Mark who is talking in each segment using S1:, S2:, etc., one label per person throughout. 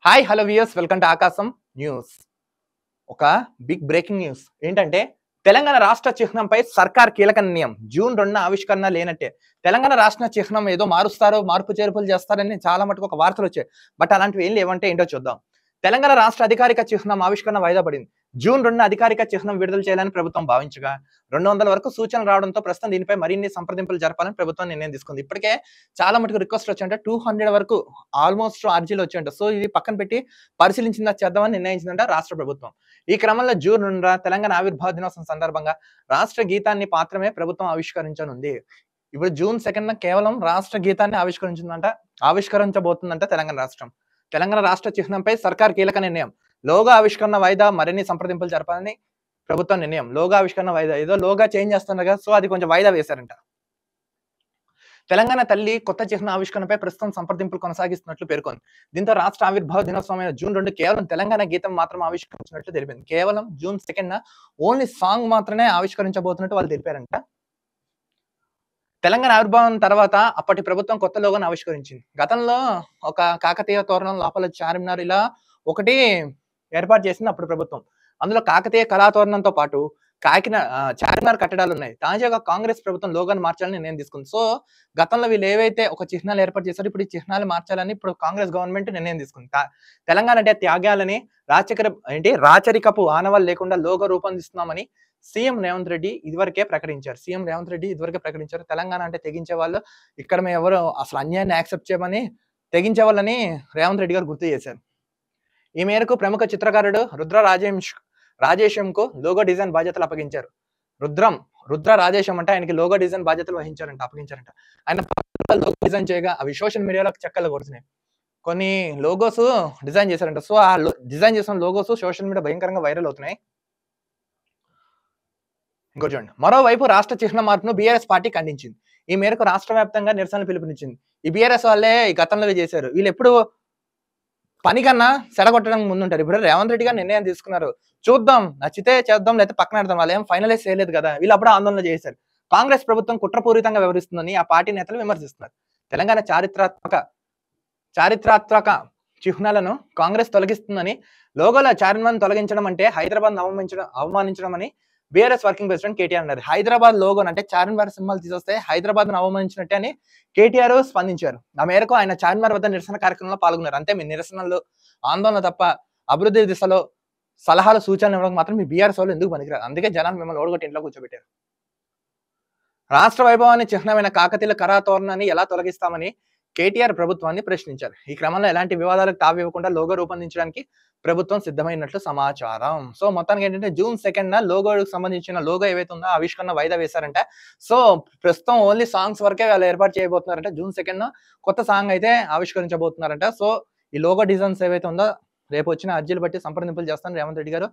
S1: Hi hello viewers welcome to ఆకాశం news. ఒక big breaking news ఏంటంటే తెలంగాణ రాష్ట్ర చిహ్నంపై సర్కార్ కీలక నిర్ణయం. జూన్ 2న ఆవిష్కరణ లేనట్టే. తెలంగాణ రాష్ట్ర చిహ్నం ఏదో మారుస్తారు, మార్పు చేర్పులు చేస్తారని చాలా మటుకు ఒక వార్తలు వచ్చాయి. బట్ అలాంటివి ఏం లేవంటే ఏంటో చూద్దాం. తెలంగాణ రాష్ట్ర అధికారిక చిహ్నం ఆవిష్కరణ వాయిదా పడింది. జూన్ 2న అధికారిక చిహ్నం విడుదల చేయాలని ప్రభుత్వం భావించగా 200 వరకు సూచనలు రావడంతో ప్రస్తుతం దీనిపై మరిన్ని సంప్రదింపులు జరపాలని ప్రభుత్వం నిర్ణయం తీసుకుంది. ఇప్పటికే చాలా మటుకు రిక్వెస్ట్ వచ్చాయంట. 200 వరకు ఆల్మోస్ట్ అర్జీలు వచ్చాయంట. సో ఇది పక్కన పెట్టి పరిశీలించిందా చేద్దామని నిర్ణయించిందంట రాష్ట్ర ప్రభుత్వం. ఈ క్రమంలో జూన్ 2న తెలంగాణ ఆవిర్భావ దినోత్సవం సందర్భంగా రాష్ట్ర గీతాన్ని మాత్రమే ప్రభుత్వం ఆవిష్కరించనుంది. ఇప్పుడు జూన్ 2న కేవలం రాష్ట్ర గీతాన్ని ఆవిష్కరించబోతుందంట తెలంగాణ రాష్ట్రం. తెలంగాణ రాష్ట్ర చిహ్నంపై సర్కార్ కీలక నిర్ణయం. లోగో ఆవిష్కరణ వాయిదా మరిన్ని సంప్రదింపులు జరపాలని ప్రభుత్వం నిర్ణయం. లోగో ఆవిష్కరణ వాయిదా ఏదో లోగా చేంజ్ చేస్తున్నారు కదా, సో అది కొంచెం వాయిదా వేశారంట. తెలంగాణ తల్లి కొత్త చిహ్న ఆవిష్కరణపై ప్రస్తుతం సంప్రదింపులు కొనసాగిస్తున్నట్లు పేర్కొంది. దీంతో రాష్ట్ర ఆవిర్భావ దినోత్సవమైన జూన్ 2 కేవలం తెలంగాణ గీతం మాత్రం ఆవిష్కరించినట్లు తెలిపింది. కేవలం జూన్ 2న ఓన్లీ సాంగ్ మాత్రమే ఆవిష్కరించబోతున్నట్టు వాళ్ళు తెలిపారంట. తెలంగాణ ఆవిర్భావం తర్వాత అప్పటి ప్రభుత్వం కొత్త లోగోను ఆవిష్కరించింది. గతంలో ఒక కాకతీయ తోరణం లోపల చార్మినార్ ఇలా ఒకటి ఏర్పాటు చేసింది అప్పుడు ప్రభుత్వం. అందులో కాకతీయ కళాతోరణంతో పాటు చార్మినార్ కట్టడాలు ఉన్నాయి. తాజాగా కాంగ్రెస్ ప్రభుత్వం లోగోను మార్చాలని నిర్ణయం తీసుకుంది. సో గతంలో వీళ్ళు ఏవైతే ఒక చిహ్నాలు ఏర్పాటు చేశారో ఇప్పుడు ఈ చిహ్నాలు మార్చాలని ఇప్పుడు కాంగ్రెస్ గవర్నమెంట్ నిర్ణయం తీసుకుంది. తెలంగాణ అంటే త్యాగాలని రాచరికపు ఆనవాళ్ళు లేకుండా లోగో రూపొందిస్తున్నామని సీఎం రేవంత్ రెడ్డి ఇదివరకే ప్రకటించారు. తెలంగాణ అంటే తెగించే వాళ్ళు, ఇక్కడ మేము ఎవరు అసలు అన్యాయాన్ని యాక్సెప్ట్ చేయమని తెగించే వాళ్ళని రేవంత్ రెడ్డి గారు గుర్తు చేశారు. ఈ మేరకు ప్రముఖ చిత్రకారుడు రాజేశంకు లోగో డిజైన్ బాధ్యతలు అప్పగించారు. రుద్ర రాజేశం అంటే ఆయనకి లోగో డిజైన్ బాధ్యతలు అప్పగించారంట. ఆయన లోగో డిజైన్ చేయగా అవి సోషల్ మీడియాలో చక్కర్లు కొడుతున్నాయి. కొన్ని లోగోస్ డిజైన్ చేశారంట. సో ఆ డిజైన్ చేసిన లోగోస్ సోషల్ మీడియా భయంకరంగా వైరల్ అవుతున్నాయి. ఇంకో చూడండి, మరోవైపు రాష్ట్ర చిహ్న మార్పును బీఆర్ఎస్ పార్టీ ఖండించింది. ఈ మేరకు రాష్ట్ర వ్యాప్తంగా నిరసనలు పిలుపునిచ్చింది. ఈ బీఆర్ఎస్ వాళ్ళే ఈ గతంలో చేశారు. వీళ్ళు ఎప్పుడు పని కన్నా సెడగొట్టడానికి ముందుంటారు. ఇప్పుడు రేవంత్ రెడ్డి గారు నిర్ణయం తీసుకున్నారు, చూద్దాం నచ్చితే చేద్దాం లేకపోతే పక్కన పెడతాం. వాళ్ళు ఏం ఫైనలైజ్ చేయలేదు కదా, వీళ్ళు అప్పుడు ఆందోళన చేశారు. కాంగ్రెస్ ప్రభుత్వం కుట్రపూరితంగా వ్యవహరిస్తుందని ఆ పార్టీ నేతలు విమర్శిస్తున్నారు. తెలంగాణ చారిత్రాత్మక చిహ్నాలను కాంగ్రెస్ తొలగిస్తుందని, లోగోల చార్మినార్ను తొలగించడం అంటే హైదరాబాద్ అవమానించడం అని బీఆర్ఎస్ వర్కింగ్ ప్రెసిడెంట్ కేటీఆర్ అన్నారు. హైదరాబాద్ లోగోన్ అంటే చార్మినార్ సింబల్ తీసొస్తే హైదరాబాద్ ను అవమానించినట్టే అని కేటీఆర్ స్పందించారు. ఆ మేరకు ఆయన చార్మినార్ వద్ద నిరసన కార్యక్రమంలో పాల్గొన్నారు. అంతే, మీ నిరసనలు ఆందోళన తప్ప అభివృద్ధి దిశలో సలహాలు సూచనలు ఇవ్వడానికి మాత్రం మీ బీఆర్ఎస్ వాళ్ళు ఎందుకు పనికిరారు? అందుకే జనాలు మిమ్మల్ని ఓడగొట్టి ఇంట్లో కూర్చోబెట్టారు. రాష్ట్ర వైభవాన్ని చిహ్నమైన కాకతీయుల కళాతోరణాన్ని ఎలా తొలగిస్తామని కేటీఆర్ ప్రభుత్వాన్ని ప్రశ్నించారు. ఈ క్రమంలో ఎలాంటి వివాదాలకు తావివ్వకుండా లోగో రూపొందించడానికి ప్రభుత్వం సిద్ధమైనట్లు సమాచారం. సో మొత్తానికి ఏంటంటే జూన్ 2న లోగోకు సంబంధించిన లోగో ఏవైతే ఉందో ఆవిష్కరణ వాయిదా వేశారంట. సో ప్రస్తుతం ఓన్లీ సాంగ్స్ వరకే వాళ్ళు ఏర్పాటు చేయబోతున్నారంట. జూన్ 2న కొత్త సాంగ్ అయితే ఆవిష్కరించబోతున్నారంట. సో ఈ లోగో డిజైన్స్ ఏవైతే ఉందో రేపు వచ్చిన అర్జీలు బట్టి సంప్రదింపులు చేస్తానని రేవంత్ రెడ్డి గారు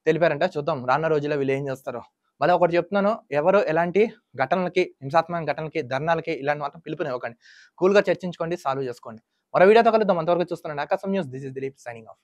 S1: తెలిపారంట. చూద్దాం రానున్న రోజుల్లో వీళ్ళు ఏం చేస్తారో. మళ్ళీ ఒకటి చెప్తున్నాను, ఎవరు ఎలాంటి ఘటనలకి, హింసాత్మక ఘటనలకి, ధర్నాలకి ఇలాంటి మాత్రం పిలుపునివ్వకండి. కూల్ గా చర్చించుకోండి, సాల్వ్ చేసుకోండి. మరో వీడియోతో కలుద్దాం. అంతవరకు చూస్తున్నాను ఆకాశం news. This is Dilip signing off.